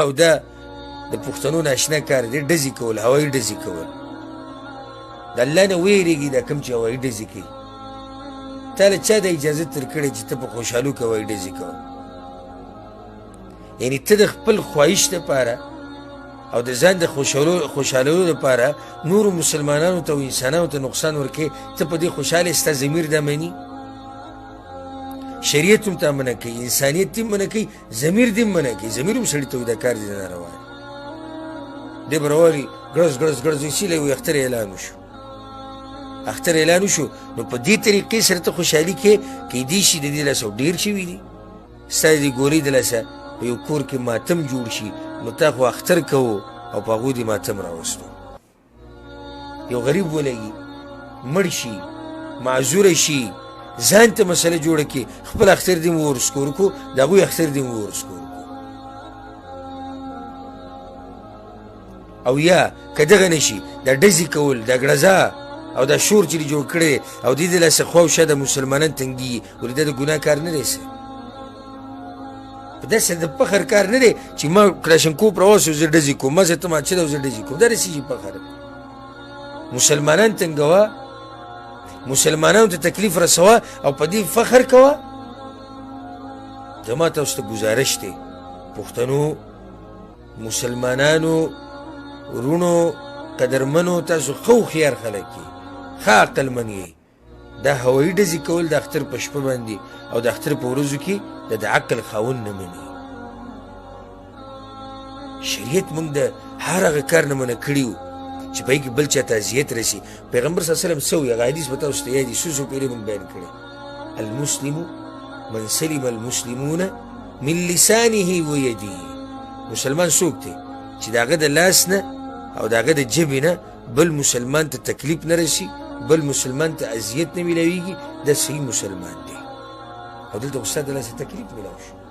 او دا د پښتنو ناشنا کار دی، ډزې کول، هوایي ډزې کول. د الله نه ویرېږي دا کوم چې هوایي ډزې کوي. تا له چا د اجازه تر کړې چې ته په خوشحالو کې هوایي ډزې کوه؟ یعنې ته د خپل خواهش دپاره او د ځان د خوشحالولو دپاره نورو مسلمانانو ته او انسانانو ته نقصان ورکوې، ته په دې خوشحاله ستا ضمیر دا مني؟ شریعت هم تا منع کوي، انسانیت دې منع کوي، ضمیر دې منع کوي. ضمیر هم سړي ته وایي دا کار دې ناروا دی. دی به راوالي ګړز ګړز ګړز سیلی وایي اختر اعلان وشو. اختر اعلان وشو نو په دې طریقې سره ته خوشحالي کې کیدای شي د دې لاسه ډېر شوي دي. ستا د ګولۍ د لاسه په یو کور کې ماتم جوړ شي نو تا خو اختر کوو او په هغو دې ماتم راوستو. یو غریب ولګي، مړ شي، معذوره شي، ځان ته مسله جوړه کړي، خپل اختر دې مو ورسکور کړو، د هغوی اختر دې مو ورسکور کړو. او یا که دغه نه شي دا ډزې کول، دا ګړزا او دا شور چې جوړ کړی او دې د لاسه خوا او شا د مسلمانان تنګي، ولې دا د ګناه کار نه دی څه؟ په داسې د فخر کار نه دی چې ما کلاشنکوف راوسو زه ډزې کوم، ما زه تماچه ده او زه ډزې کوم. دا داسې شي فخر. مسلمانان تنګوه، مسلمانانو ته تکلیف رسوه او په دې فخر کوه. زما تاسو ته ګزارش دی، پښتنو، مسلمانانو، ورونو، قدرمنو، تاسو ښه هوښیار خلک یې، ښه عقلمن یې. دا هوایي ډزې کول د اختر په شپه باندې او د اختر په ورځو کې د عقل خاوند نه مني. شریعت موږ د هر هغه کار نه منع کړي وو چې په هغې کې بل چا ته اذیت رسي. پیغمبر صلی الله علیه وسلم څه وایي؟ هغه حدیث به تاسو ته یاد وي، څو پېرې موږ بیان کړی. المسلم من سلم المسلمون من لسانه ویده. مسلمان څوک دی چې د هغه د لاس نه او د هغه د ژبې نه بل مسلمان ته تکلیف نه رسي، بل مسلمان ته اذیت نه میلاویږي، دا صحیح مسلمان دی. او دلته خو ستا د لاسه تکلیف میلاو شو.